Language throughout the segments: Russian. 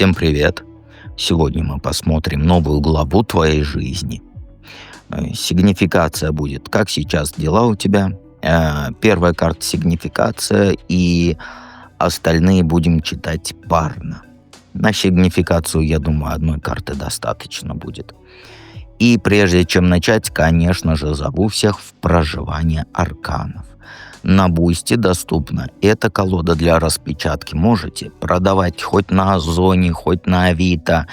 Всем привет! Сегодня мы посмотрим новую главу твоей жизни. Сигнификация будет. Как сейчас дела у тебя? Первая карта сигнификация, и остальные будем читать парно. На сигнификацию, я думаю, одной карты достаточно будет. И прежде чем начать, конечно же, зову всех в проживание арканов. На Бусти доступна эта колода для распечатки. Можете продавать хоть на Озоне, хоть на Авито.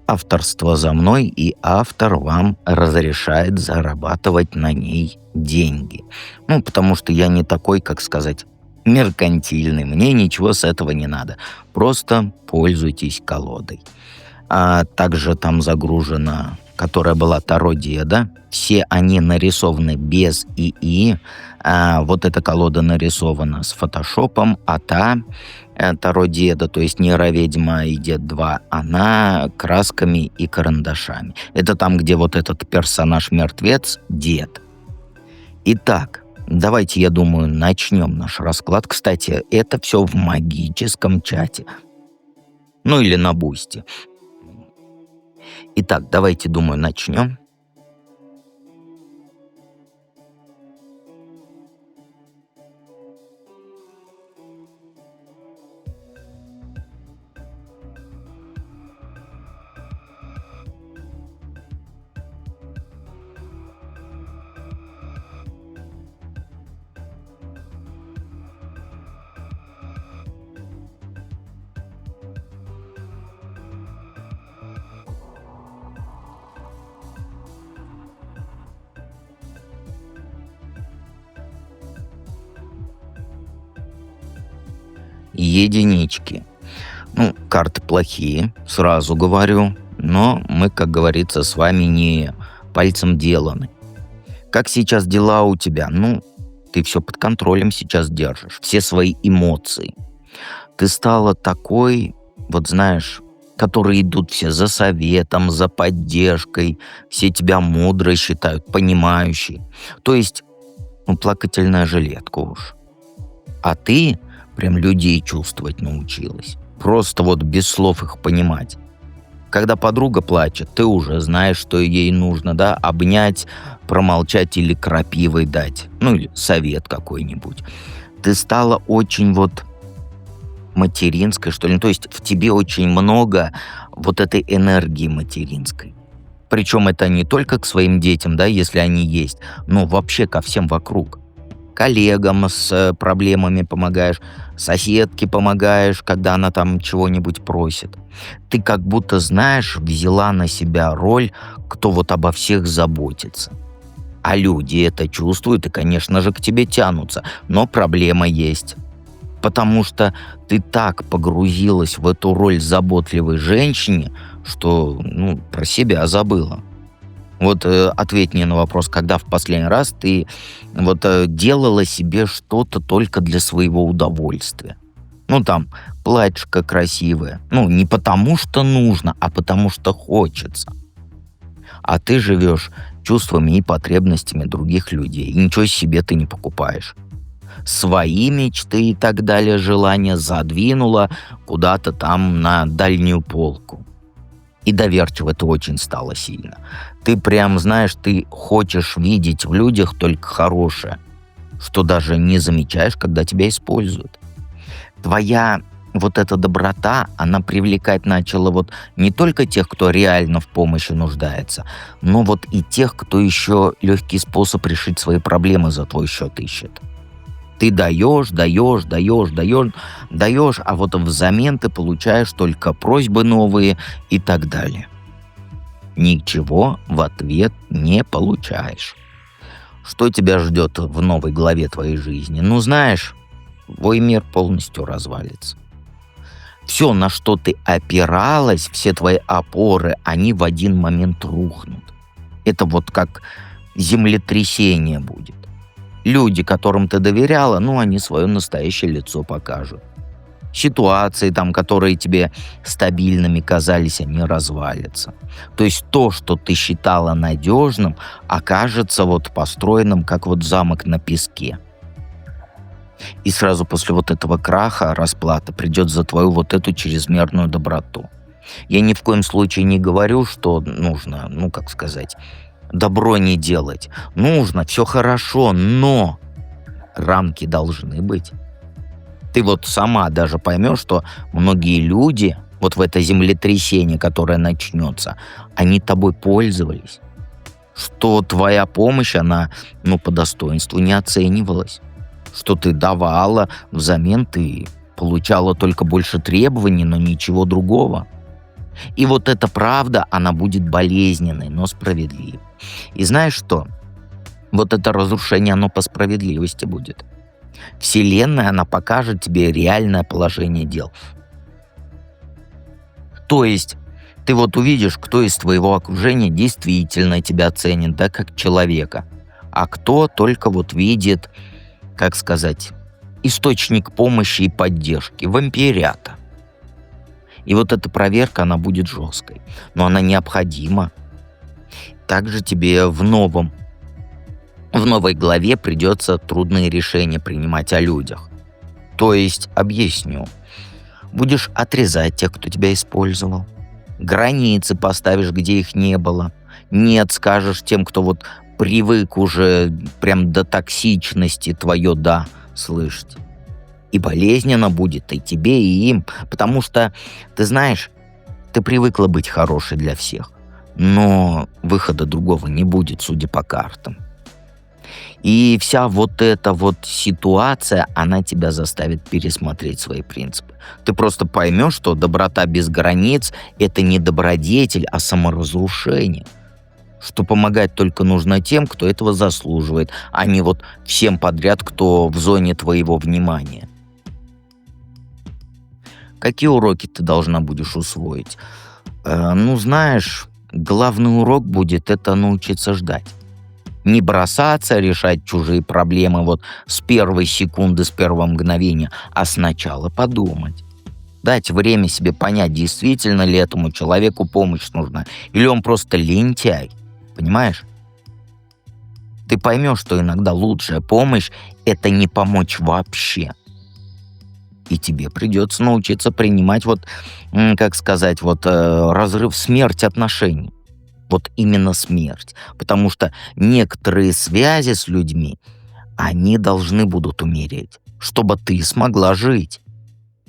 Авторство за мной, и автор вам разрешает зарабатывать на ней деньги. Потому что я не такой, как сказать, меркантильный. Мне ничего с этого не надо. Просто пользуйтесь колодой. Также там загружена, которая была Таро Деда. Все они нарисованы без ИИ. Вот эта колода нарисована с фотошопом, а та Таро Деда, то есть Нейроведьма и Дед 2, она красками и карандашами. Это там, где вот этот персонаж-мертвец Дед. Итак, давайте, я думаю, начнем наш расклад. Кстати, это все в магическом чате. Или на Бусти. Итак, давайте, думаю, начнем. Единички. Карты плохие, сразу говорю, но мы, как говорится, с вами не пальцем деланы. Как сейчас дела у тебя? Ты все под контролем сейчас держишь, все свои эмоции. Ты стала такой, знаешь, которые идут все за советом, за поддержкой, все тебя мудрой считают, понимающей. То есть, плакательная жилетка уж. А ты прям людей чувствовать научилась. Просто без слов их понимать. Когда подруга плачет, ты уже знаешь, что ей нужно, да, обнять, промолчать или крапивой дать. Или совет какой-нибудь. Ты стала очень материнской, что ли. То есть в тебе очень много этой энергии материнской. Причем это не только к своим детям, да, если они есть, но вообще ко всем вокруг. Коллегам с проблемами помогаешь, соседке помогаешь, когда она там чего-нибудь просит. Ты как будто, знаешь, взяла на себя роль, кто обо всех заботится. А люди это чувствуют и, конечно же, к тебе тянутся. Но проблема есть. Потому что ты так погрузилась в эту роль заботливой женщины, что, про себя забыла. Ответь мне на вопрос, когда в последний раз ты делала себе что-то только для своего удовольствия. Платьишко красивое. Не потому что нужно, а потому что хочется. А ты живешь чувствами и потребностями других людей. И ничего себе ты не покупаешь. Свои мечты и так далее, желания задвинула куда-то там на дальнюю полку. И доверчиво ты очень стала сильно. Ты прям, знаешь, ты хочешь видеть в людях только хорошее, что даже не замечаешь, когда тебя используют. Твоя эта доброта, она привлекать начала не только тех, кто реально в помощи нуждается, но и тех, кто еще легкий способ решить свои проблемы за твой счет ищет. Ты даешь, а взамен ты получаешь только просьбы новые и так далее. Ничего в ответ не получаешь. Что тебя ждет в новой главе твоей жизни? Знаешь, твой мир полностью развалится. Все, на что ты опиралась, все твои опоры, они в один момент рухнут. Это как землетрясение будет. Люди, которым ты доверяла, они свое настоящее лицо покажут. Ситуации, которые тебе стабильными казались, они развалятся. То есть то, что ты считала надежным, окажется построенным, как замок на песке. И сразу после вот этого краха расплата придет за твою вот эту чрезмерную доброту. Я ни в коем случае не говорю, что нужно, ну, как сказать, добро не делать. Нужно, все хорошо, но рамки должны быть. Ты вот сама даже поймешь, что многие люди вот в это землетрясение, которое начнется, они тобой пользовались. Что твоя помощь, она, ну, по достоинству не оценивалась. Что ты давала, взамен ты получала только больше требований, но ничего другого. И вот эта правда, она будет болезненной, но справедливой. И знаешь что? Вот это разрушение, оно по справедливости будет. Вселенная, она покажет тебе реальное положение дел. То есть ты вот увидишь, кто из твоего окружения действительно тебя ценит, да, как человека, а кто только вот видит, как сказать, источник помощи и поддержки, вампирята. И вот эта проверка, она будет жесткой, но она необходима. Также тебе в новой главе придется трудные решения принимать о людях. То есть, объясню, будешь отрезать тех, кто тебя использовал, границы поставишь, где их не было, нет скажешь тем, кто вот привык уже прям до токсичности твое «да» слышать. И болезненно будет и тебе, и им, потому что, ты знаешь, ты привыкла быть хорошей для всех, но выхода другого не будет, судя по картам. И вся вот эта вот ситуация, она тебя заставит пересмотреть свои принципы. Ты просто поймешь, что доброта без границ — это не добродетель, а саморазрушение. Что помогать только нужно тем, кто этого заслуживает, а не вот всем подряд, кто в зоне твоего внимания. Какие уроки ты должна будешь усвоить? Ну, знаешь, главный урок будет это научиться ждать. Не бросаться решать чужие проблемы вот с первой секунды, с первого мгновения, а сначала подумать. Дать время себе понять, действительно ли этому человеку помощь нужна, или он просто лентяй. Понимаешь? Ты поймешь, что иногда лучшая помощь — это не помочь вообще. И тебе придется научиться принимать вот, как сказать, вот разрыв, смерть отношений. Вот именно смерть. Потому что некоторые связи с людьми, они должны будут умереть, чтобы ты смогла жить.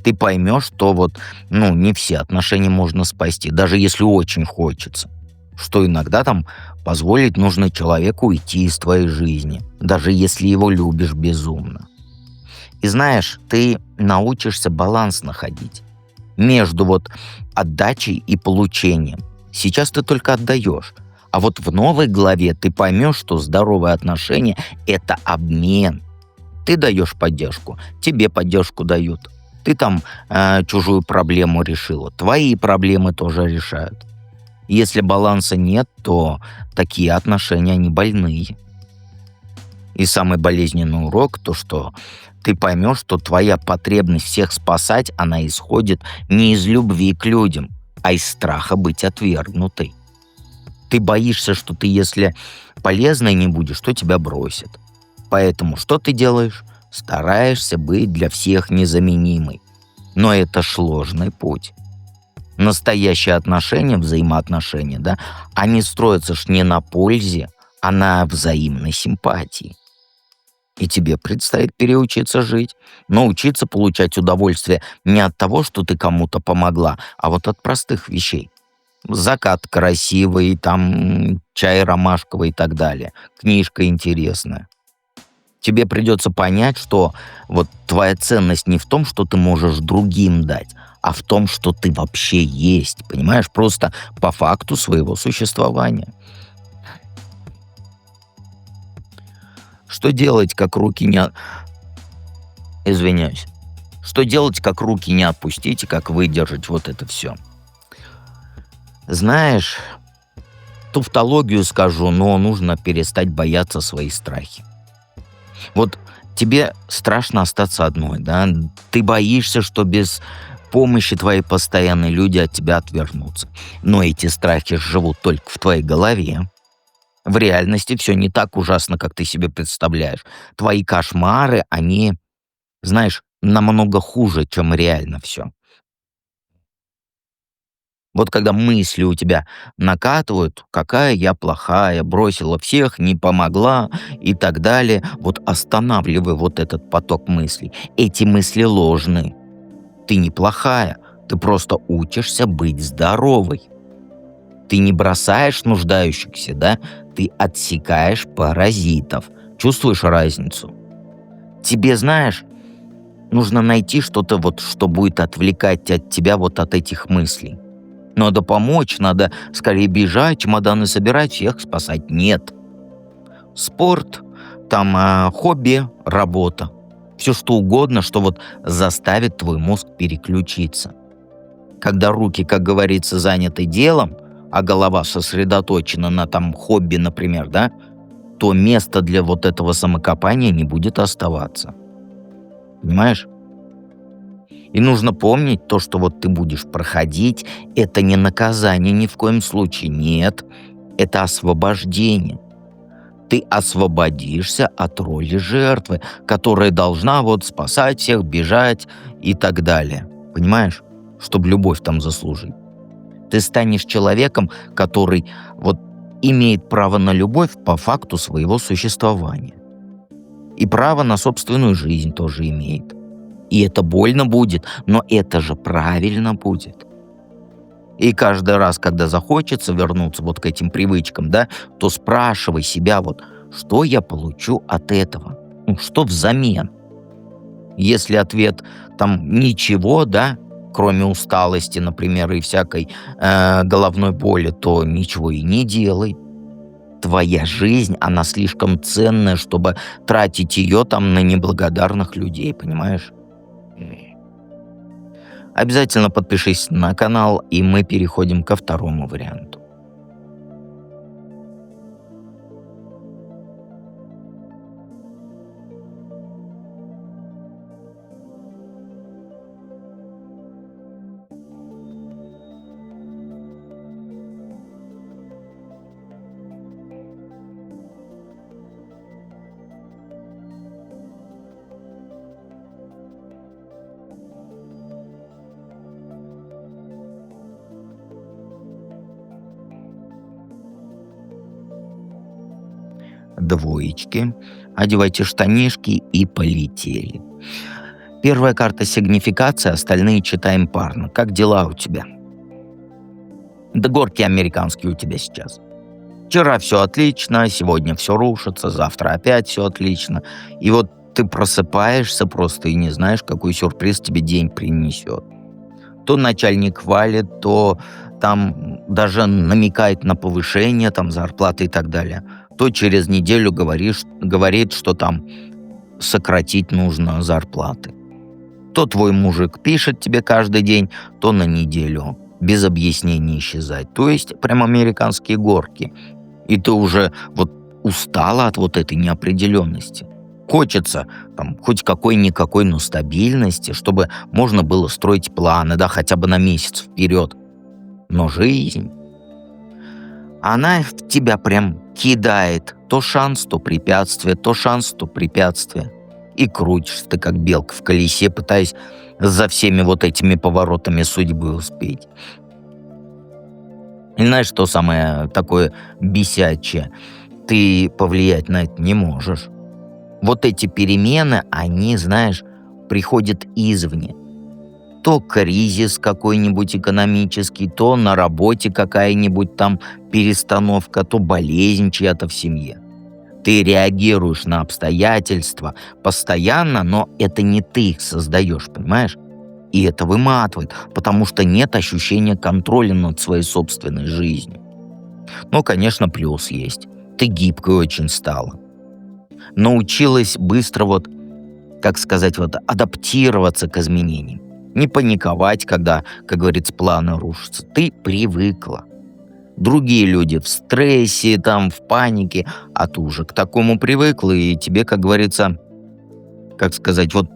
Ты поймешь, что вот, ну, не все отношения можно спасти, даже если очень хочется. Что иногда там позволить нужно человеку уйти из твоей жизни, даже если его любишь безумно. И знаешь, ты научишься баланс находить между вот отдачей и получением. Сейчас ты только отдаешь, а вот в новой главе ты поймешь, что здоровые отношения — это обмен. Ты даешь поддержку, тебе поддержку дают. Ты там чужую проблему решила, твои проблемы тоже решают. Если баланса нет, то такие отношения, они больные. И самый болезненный урок — то, что ты поймешь, что твоя потребность всех спасать, она исходит не из любви к людям, а из страха быть отвергнутой. Ты боишься, что ты, если полезной не будешь, то тебя бросят. Поэтому что ты делаешь? Стараешься быть для всех незаменимой. Но это сложный путь. Настоящие отношения, взаимоотношения, да, они строятся ж не на пользе, а на взаимной симпатии. И тебе предстоит переучиться жить, научиться получать удовольствие не от того, что ты кому-то помогла, а вот от простых вещей. Закат красивый, там чай ромашковый и так далее, книжка интересная. Тебе придется понять, что вот твоя ценность не в том, что ты можешь другим дать, а в том, что ты вообще есть, понимаешь, просто по факту своего существования. Что делать, как руки не... Извиняюсь. Что делать, как руки не отпустить и как выдержать вот это все? Знаешь, тавтологию скажу, но нужно перестать бояться свои страхи. Вот тебе страшно остаться одной, да? Ты боишься, что без помощи твоей постоянной люди от тебя отвернутся. Но эти страхи живут только в твоей голове. В реальности все не так ужасно, как ты себе представляешь. Твои кошмары, они знаешь, намного хуже, чем реально все. Вот когда мысли у тебя накатывают, какая я плохая, бросила всех, не помогла и так далее, вот останавливай вот этот поток мыслей. Эти мысли ложные. Ты не плохая, ты просто учишься быть здоровой. Ты не бросаешь нуждающихся, да? Ты отсекаешь паразитов. Чувствуешь разницу? Тебе, знаешь, нужно найти что-то вот, что будет отвлекать от тебя вот от этих мыслей. Надо помочь, надо скорее бежать, чемоданы собирать, всех спасать. Нет. Спорт, там хобби, работа. Все что угодно, что вот заставит твой мозг переключиться. Когда руки, как говорится, заняты делом, а голова сосредоточена на там хобби, например, да, то места для вот этого самокопания не будет оставаться. Понимаешь? И нужно помнить то, что вот ты будешь проходить, это не наказание ни в коем случае, нет, это освобождение. Ты освободишься от роли жертвы, которая должна вот спасать всех, бежать и так далее. Понимаешь? Чтобы любовь там заслужить. Ты станешь человеком, который вот имеет право на любовь по факту своего существования. И право на собственную жизнь тоже имеет. И это больно будет, но это же правильно будет. И каждый раз, когда захочется вернуться вот к этим привычкам, да, то спрашивай себя вот, что я получу от этого? Ну, что взамен? Если ответ там ничего, да, кроме усталости, например, и всякой головной боли, то ничего и не делай. Твоя жизнь, она слишком ценная, чтобы тратить ее там на неблагодарных людей, понимаешь? Обязательно подпишись на канал, и мы переходим ко второму варианту. Двоечки. Одевайте штанишки и полетели. Первая карта сигнификация, остальные читаем парно. Как дела у тебя? Да горки американские у тебя сейчас. Вчера все отлично, сегодня все рушится, завтра опять все отлично. И вот ты просыпаешься просто и не знаешь, какой сюрприз тебе день принесет. То начальник хвалит, то там даже намекает на повышение там, зарплаты и так далее. То через неделю говорит, что там сократить нужно зарплаты. То твой мужик пишет тебе каждый день, то на неделю. Без объяснений исчезать. То есть прям американские горки. И ты уже вот устала от вот этой неопределенности. Хочется там хоть какой-никакой, но стабильности, чтобы можно было строить планы, да, хотя бы на месяц вперед. Но жизнь, она в тебя прям кидает. То шанс, то препятствие, то шанс, то препятствие. И крутишься ты, как белка в колесе, пытаясь за всеми вот этими поворотами судьбы успеть. И знаешь, что самое такое бесячее? Ты повлиять на это не можешь. Вот эти перемены, они, знаешь, приходят извне. То кризис какой-нибудь экономический, то на работе какая-нибудь там перестановка, то болезнь чья-то в семье. Ты реагируешь на обстоятельства постоянно, но это не ты их создаешь, понимаешь? И это выматывает, потому что нет ощущения контроля над своей собственной жизнью. Ну, конечно, плюс есть. Ты гибкой очень стала. Научилась быстро вот, как сказать, вот адаптироваться к изменениям. Не паниковать, когда, как говорится, планы рушатся. Ты привыкла. Другие люди в стрессе, там, в панике, а ты уже к такому привыкла, и тебе, как говорится, как сказать, вот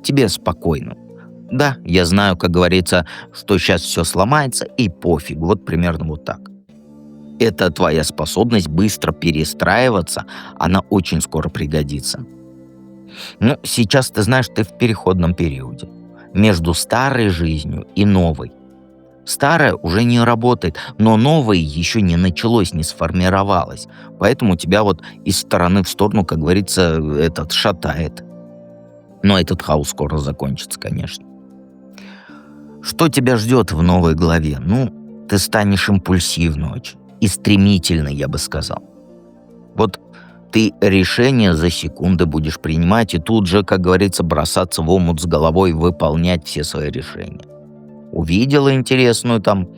тебе спокойно. Да, я знаю, как говорится, что сейчас все сломается, и пофиг. Вот примерно вот так. Это твоя способность быстро перестраиваться, она очень скоро пригодится. Ну, сейчас, ты знаешь, ты в переходном периоде между старой жизнью и новой. Старое уже не работает, но новое еще не началось, не сформировалось. Поэтому тебя вот из стороны в сторону, как говорится, этот шатает. Но этот хаос скоро закончится, конечно. Что тебя ждет в новой главе? Ну, ты станешь импульсивным очень и стремительный, я бы сказал. Вот ты решение за секунды будешь принимать и тут же, как говорится, бросаться в омут с головой, выполнять все свои решения. Увидела интересную там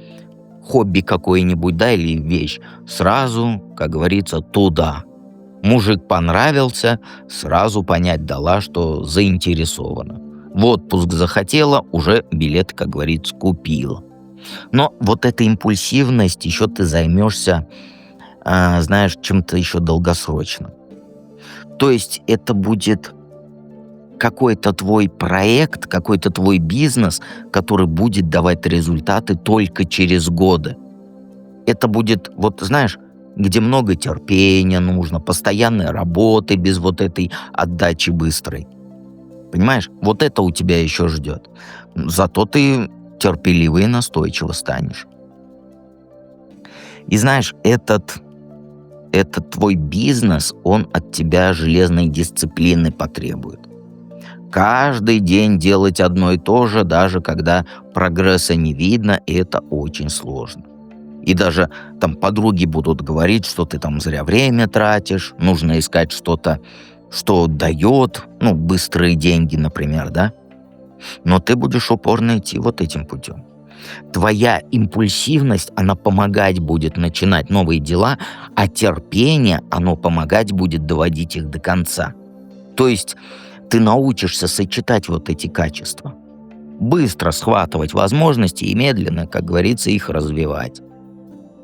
хобби какое-нибудь, да, или вещь, сразу, как говорится, туда. Мужик понравился, сразу понять дала, что заинтересована. В отпуск захотела, уже билет, как говорится, купила. Но вот эта импульсивность, еще ты займешься, знаешь, чем-то еще долгосрочным. То есть это будет какой-то твой проект, какой-то твой бизнес, который будет давать результаты только через годы. Это будет, вот знаешь, где много терпения нужно, постоянной работы без вот этой отдачи быстрой. Понимаешь? Вот это у тебя еще ждет. Зато ты терпеливый и настойчиво станешь. И знаешь, этот твой бизнес, он от тебя железной дисциплины потребует. Каждый день делать одно и то же, даже когда прогресса не видно, это очень сложно. И даже там подруги будут говорить, что ты там зря время тратишь, нужно искать что-то, что дает, ну, быстрые деньги, например, да? Но ты будешь упорно идти вот этим путем. Твоя импульсивность, она помогать будет начинать новые дела, а терпение, оно помогать будет доводить их до конца. То есть ты научишься сочетать вот эти качества. Быстро схватывать возможности и медленно, как говорится, их развивать.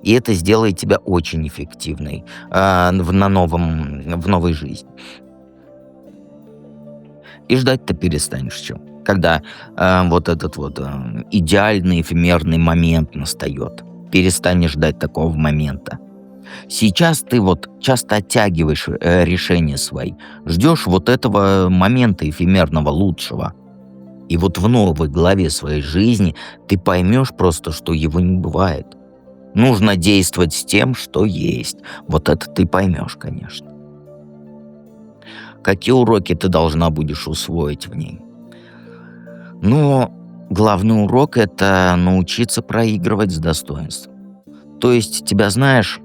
И это сделает тебя очень эффективной в новой жизни. И ждать ты перестанешь чего. Когда вот этот вот идеальный эфемерный момент настает. Перестанешь ждать такого момента. Сейчас ты вот часто оттягиваешь решения свои. Ждешь вот этого момента эфемерного лучшего. И вот в новой главе своей жизни ты поймешь просто, что его не бывает. Нужно действовать с тем, что есть. Вот это ты поймешь, конечно. Какие уроки ты должна будешь усвоить в ней? Но главный урок — это научиться проигрывать с достоинством. То есть тебя, знаешь,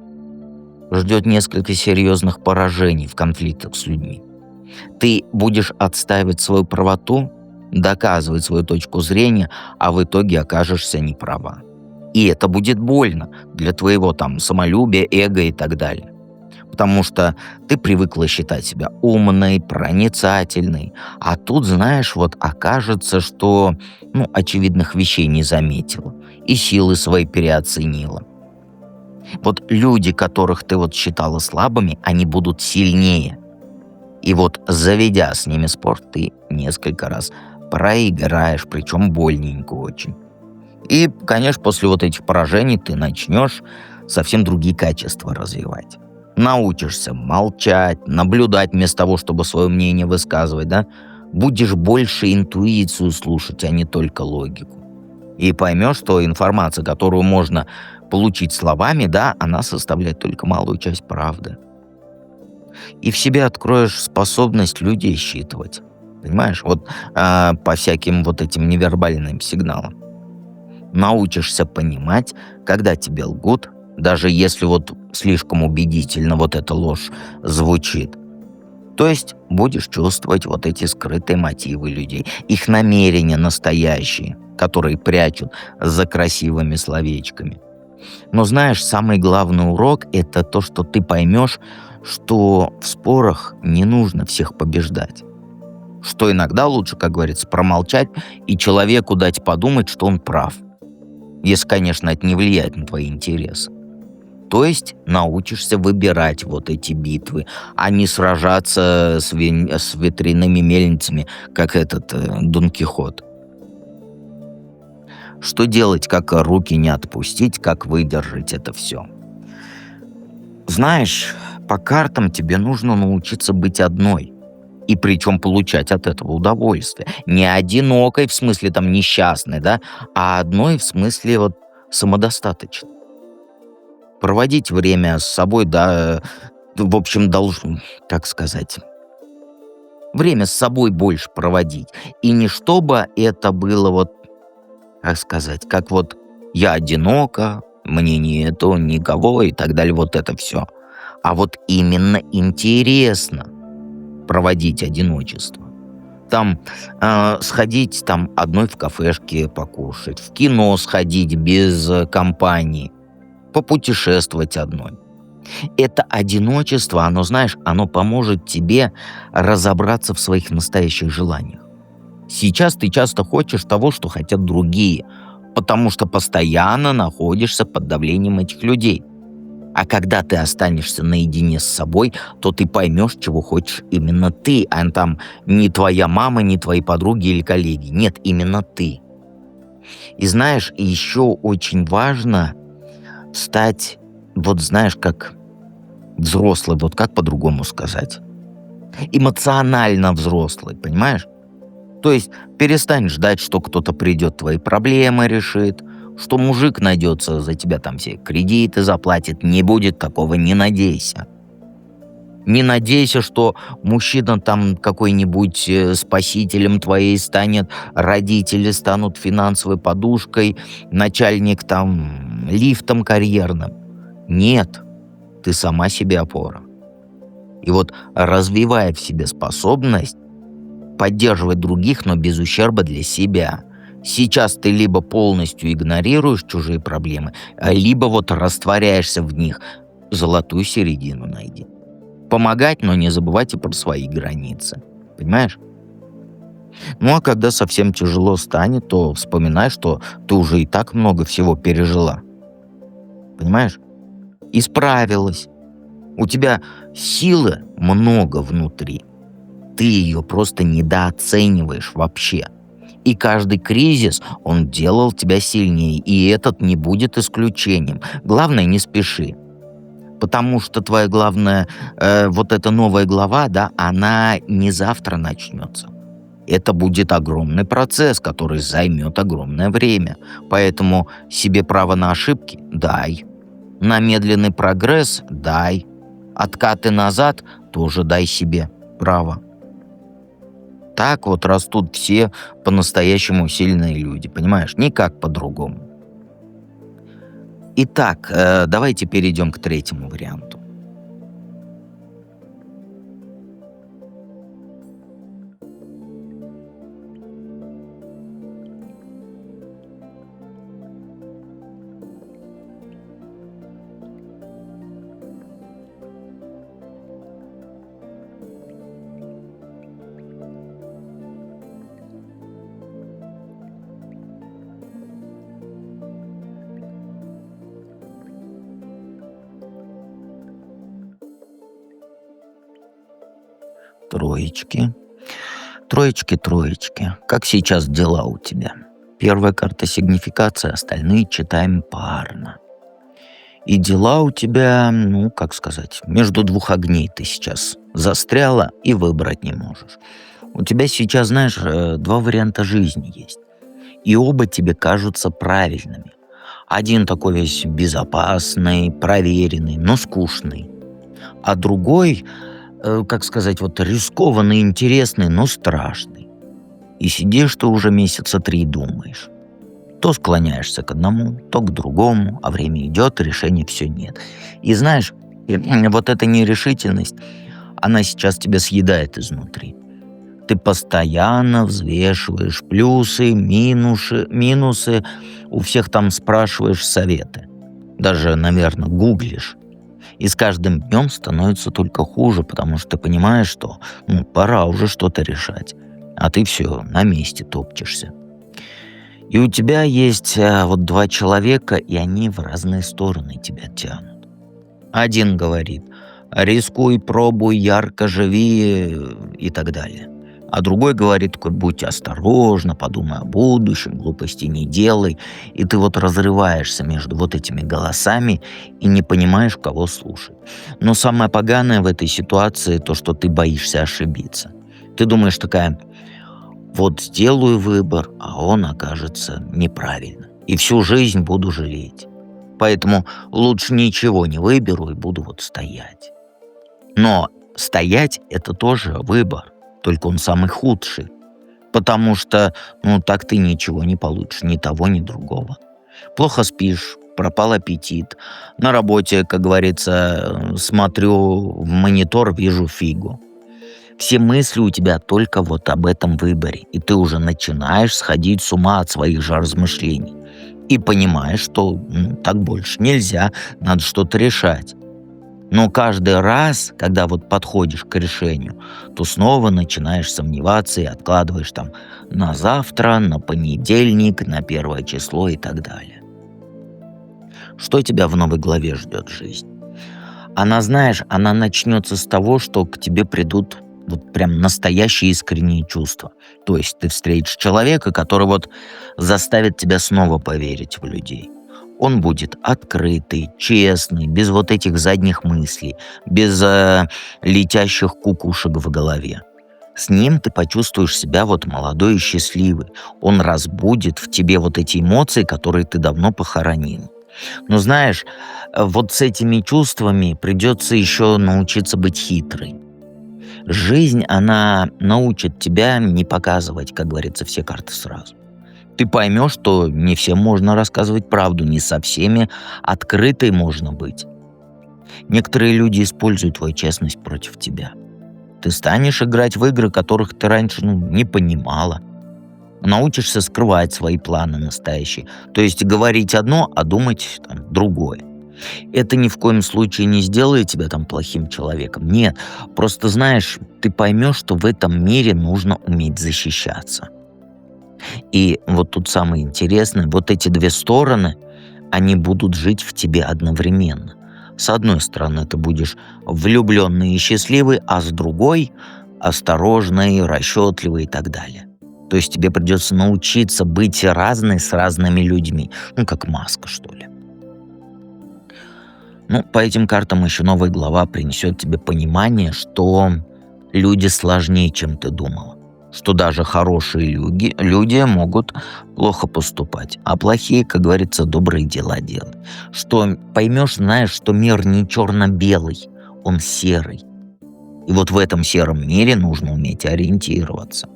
ждет несколько серьезных поражений в конфликтах с людьми. Ты будешь отстаивать свою правоту, доказывать свою точку зрения, а в итоге окажешься неправа. И это будет больно для твоего там самолюбия, эго и так далее. Потому что ты привыкла считать себя умной, проницательной, а тут, знаешь, вот окажется, что, очевидных вещей не заметила и силы свои переоценила. Вот люди, которых ты вот считала слабыми, они будут сильнее. И вот заведя с ними спор, ты несколько раз проиграешь, причем больненько очень. И, конечно, после вот этих поражений ты начнешь совсем другие качества развивать. Научишься молчать, наблюдать вместо того, чтобы свое мнение высказывать, да? Будешь больше интуицию слушать, а не только логику. И поймешь, что информация, которую можно получить словами, да, она составляет только малую часть правды. И в себе откроешь способность людей считывать. Понимаешь? Вот по всяким вот этим невербальным сигналам. Научишься понимать, когда тебе лгут, даже если вот слишком убедительно вот эта ложь звучит. То есть будешь чувствовать вот эти скрытые мотивы людей, их намерения настоящие, которые прячут за красивыми словечками. Но знаешь, самый главный урок — это то, что ты поймешь, что в спорах не нужно всех побеждать. Что иногда лучше, как говорится, промолчать и человеку дать подумать, что он прав. Если, конечно, это не влияет на твои интересы. То есть научишься выбирать вот эти битвы, а не сражаться с ветряными мельницами, как этот Дон Кихот. Что делать, как руки не отпустить, как выдержать это все? Знаешь, по картам тебе нужно научиться быть одной. И причем получать от этого удовольствие. Не одинокой, в смысле там несчастной, да, а одной в смысле вот самодостаточной. Проводить время с собой, да, в общем, должен, как сказать, время с собой больше проводить. И не чтобы это было вот, как сказать, как вот я одинока, мне нету никого и так далее, вот это все. А вот именно интересно проводить одиночество. Там сходить там одной в кафешке покушать, в кино сходить без компании, попутешествовать одной. Это одиночество, оно, знаешь, оно поможет тебе разобраться в своих настоящих желаниях. Сейчас ты часто хочешь того, что хотят другие, потому что постоянно находишься под давлением этих людей. А когда ты останешься наедине с собой, то ты поймешь, чего хочешь именно ты, а там не твоя мама, не твои подруги или коллеги. Нет, именно ты. И знаешь, еще очень важно стать, вот знаешь, как взрослый, вот как по-другому сказать? Эмоционально взрослый, понимаешь? То есть перестань ждать, что кто-то придет, твои проблемы решит, что мужик найдется за тебя, там все кредиты заплатит. Не будет такого, не надейся. Не надейся, что мужчина там какой-нибудь спасителем твоей станет, родители станут финансовой подушкой, начальник там лифтом карьерным. Нет, ты сама себе опора. И вот развивая в себе способность поддерживать других, но без ущерба для себя. Сейчас ты либо полностью игнорируешь чужие проблемы, либо вот растворяешься в них. Золотую середину найди. Помогать, но не забывайте про свои границы. Понимаешь? Ну а когда совсем тяжело станет, то вспоминай, что ты уже и так много всего пережила. Понимаешь? И справилась. У тебя силы много внутри. Ты ее просто недооцениваешь вообще. И каждый кризис, он делал тебя сильнее, и этот не будет исключением. Главное, не спеши. Потому что твоя главная, вот эта новая глава, да, она не завтра начнется. Это будет огромный процесс, который займет огромное время. Поэтому себе право на ошибки дай. На медленный прогресс дай. Откаты назад тоже дай себе право. Так вот растут все по-настоящему сильные люди, понимаешь? Никак по-другому. Итак, давайте перейдем к третьему варианту. Троечки. Троечки, троечки. Как сейчас дела у тебя? Первая карта сигнификация, остальные читаем парно. И дела у тебя, ну, как сказать, между двух огней ты сейчас застряла и выбрать не можешь. У тебя сейчас, знаешь, два варианта жизни есть. И оба тебе кажутся правильными. Один такой весь безопасный, проверенный, но скучный. А другой, как сказать, вот рискованный, интересный, но страшный. И сидишь ты уже месяца 3 и думаешь. То склоняешься к одному, то к другому, а время идет, решения все нет. И знаешь, вот эта нерешительность, она сейчас тебя съедает изнутри. Ты постоянно взвешиваешь плюсы, минусы, у всех там спрашиваешь советы. Даже, наверное, гуглишь. И с каждым днем становится только хуже, потому что ты понимаешь, что пора уже что-то решать. А ты все на месте топчешься. И у тебя есть вот два человека, и они в разные стороны тебя тянут. Один говорит: рискуй, пробуй, ярко живи и так далее. А другой говорит такой: будь осторожна, подумай о будущем, глупости не делай. И ты вот разрываешься между вот этими голосами и не понимаешь, кого слушать. Но самое поганое в этой ситуации то, что ты боишься ошибиться. Ты думаешь такая: вот сделаю выбор, а он окажется неправильным. И всю жизнь буду жалеть. Поэтому лучше ничего не выберу и буду вот стоять. Но стоять — это тоже выбор, только он самый худший. Потому что, ну, так ты ничего не получишь, ни того, ни другого. Плохо спишь, пропал аппетит. На работе, как говорится, смотрю в монитор, вижу фигу. Все мысли у тебя только вот об этом выборе, и ты уже начинаешь сходить с ума от своих же размышлений. И понимаешь, что так больше нельзя, надо что-то решать. Но каждый раз, когда вот подходишь к решению, то снова начинаешь сомневаться и откладываешь там на завтра, на понедельник, на 1 число и так далее. Что тебя в новой главе ждет жизнь? Она, знаешь, она начнется с того, что к тебе придут вот прям настоящие искренние чувства. То есть ты встретишь человека, который вот заставит тебя снова поверить в людей. Он будет открытый, честный, без вот этих задних мыслей, без летящих кукушек в голове. С ним ты почувствуешь себя вот молодой и счастливый. Он разбудит в тебе вот эти эмоции, которые ты давно похоронил. Но знаешь, вот с этими чувствами придется еще научиться быть хитрой. Жизнь, она научит тебя не показывать, как говорится, все карты сразу. Ты поймешь, что не всем можно рассказывать правду, не со всеми открытой можно быть. Некоторые люди используют твою честность против тебя. Ты станешь играть в игры, которых ты раньше не понимала. Научишься скрывать свои планы настоящие. То есть говорить одно, а думать там, другое. Это ни в коем случае не сделает тебя там плохим человеком. Нет, просто знаешь, ты поймешь, что в этом мире нужно уметь защищаться. И вот тут самое интересное, вот эти две стороны, они будут жить в тебе одновременно. С одной стороны, ты будешь влюбленный и счастливый, а с другой — осторожный, расчетливый и так далее. То есть тебе придется научиться быть разной с разными людьми. Ну, как маска, что ли. Ну, по этим картам еще новая глава принесет тебе понимание, что люди сложнее, чем ты думала. Что даже хорошие люди могут плохо поступать, а плохие, как говорится, добрые дела делать. Что поймешь, знаешь, что мир не черно-белый, он серый. И вот в этом сером мире нужно уметь ориентироваться.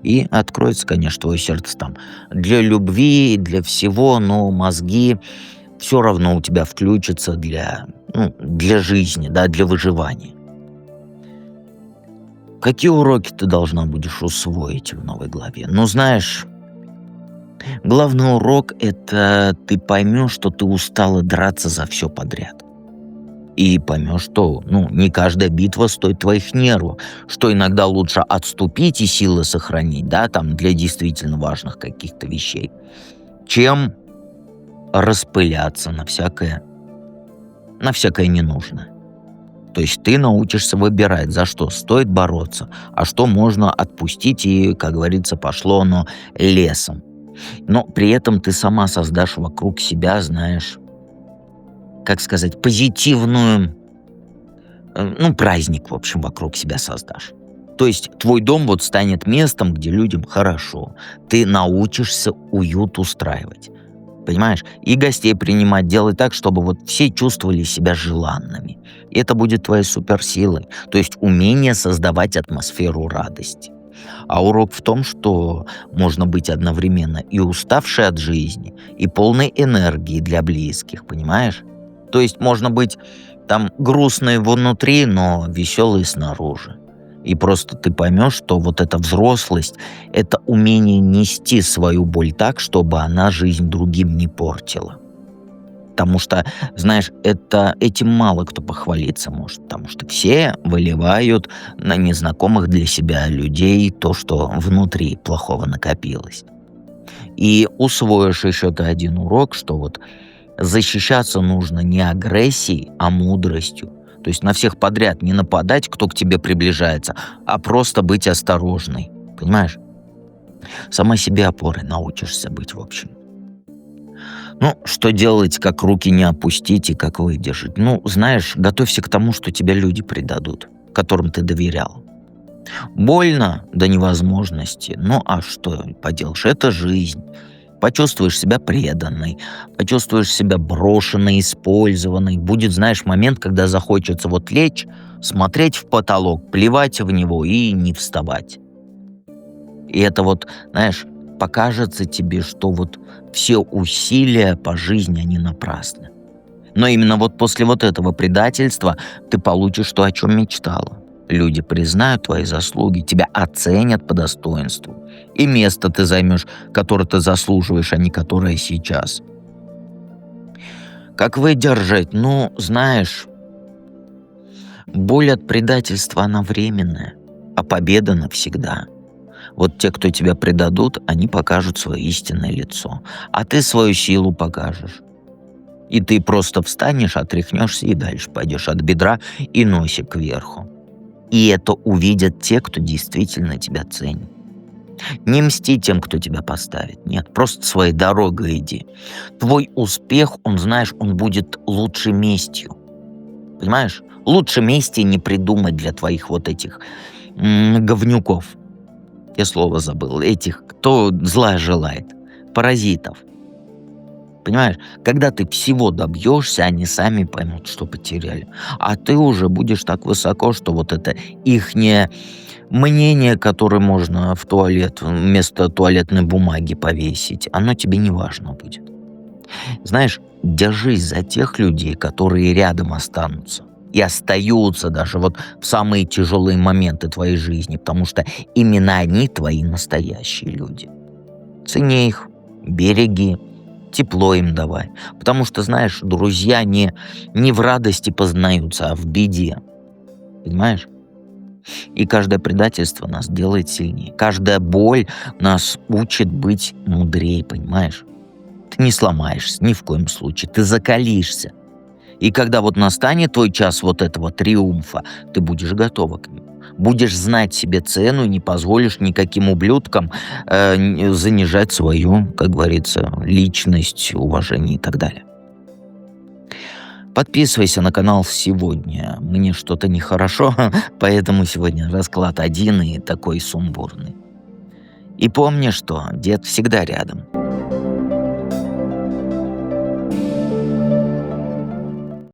И откроется, конечно, твое сердце там для любви, для всего, но мозги все равно у тебя включатся для жизни, да, для выживания. Какие уроки ты должна будешь усвоить в новой главе? Ну, знаешь, главный урок — это ты поймешь, что ты устала драться за все подряд. И поймешь, что не каждая битва стоит твоих нервов, что иногда лучше отступить и силы сохранить, да, там, для действительно важных каких-то вещей, чем распыляться на всякое ненужное. То есть ты научишься выбирать, за что стоит бороться, а что можно отпустить, и, как говорится, пошло оно лесом. Но при этом ты сама создашь вокруг себя, знаешь, как сказать, позитивную, праздник, в общем, вокруг себя создашь. То есть твой дом вот станет местом, где людям хорошо. Ты научишься уют устраивать. Понимаешь? И гостей принимать, делать так, чтобы вот все чувствовали себя желанными. И это будет твоей суперсилой. То есть умение создавать атмосферу радости. А урок в том, что можно быть одновременно и уставшей от жизни, и полной энергии для близких, понимаешь? То есть можно быть там грустной внутри, но веселой снаружи. И просто ты поймешь, что вот эта взрослость — это умение нести свою боль так, чтобы она жизнь другим не портила. Потому что, знаешь, этим мало кто похвалиться может. Потому что все выливают на незнакомых для себя людей то, что внутри плохого накопилось. И усвоишь еще ты один урок, что вот защищаться нужно не агрессией, а мудростью. То есть на всех подряд не нападать, кто к тебе приближается, а просто быть осторожной. Понимаешь? Сама себе опорой научишься быть, в общем. Ну, что делать, как руки не опустить и как выдержать? Ну, знаешь, готовься к тому, что тебя люди предадут, которым ты доверял. Больно до невозможности. Ну а что поделаешь, это жизнь. Почувствуешь себя преданной, почувствуешь себя брошенной, использованной. Будет, знаешь, момент, когда захочется вот лечь, смотреть в потолок, плевать в него и не вставать. И это вот, знаешь, покажется тебе, что вот все усилия по жизни, они напрасны. Но именно вот после вот этого предательства ты получишь то, о чем мечтала. Люди признают твои заслуги, тебя оценят по достоинству. И место ты займешь, которое ты заслуживаешь, а не которое сейчас. Как выдержать? Ну, знаешь, боль от предательства, она временная, а победа навсегда. Вот те, кто тебя предадут, они покажут свое истинное лицо, а ты свою силу покажешь. И ты просто встанешь, отряхнешься и дальше пойдешь от бедра и носик кверху. И это увидят те, кто действительно тебя ценит. Не мсти тем, кто тебя поставит. Нет, просто своей дорогой иди. Твой успех, он, знаешь, он будет лучшей местью. Понимаешь? Лучше мести не придумать для твоих вот этих говнюков. Я слово забыл. Этих, кто зла желает. Паразитов. Понимаешь, когда ты всего добьешься, они сами поймут, что потеряли. А ты уже будешь так высоко, что вот это ихнее мнение, которое можно в туалет вместо туалетной бумаги повесить, оно тебе не важно будет. Знаешь, держись за тех людей, которые рядом останутся. И остаются даже вот в самые тяжелые моменты твоей жизни, потому что именно они твои настоящие люди. Цени их, береги, тепло им давай. Потому что, знаешь, друзья не в радости познаются, а в беде. Понимаешь? И каждое предательство нас делает сильнее. Каждая боль нас учит быть мудрее, понимаешь? Ты не сломаешься ни в коем случае, ты закалишься. И когда вот настанет твой час вот этого триумфа, ты будешь готова к нему. Будешь знать себе цену и не позволишь никаким ублюдкам занижать свою, как говорится, личность, уважение и так далее. Подписывайся на канал сегодня. Мне что-то нехорошо, поэтому сегодня расклад один и такой сумбурный. И помни, что дед всегда рядом.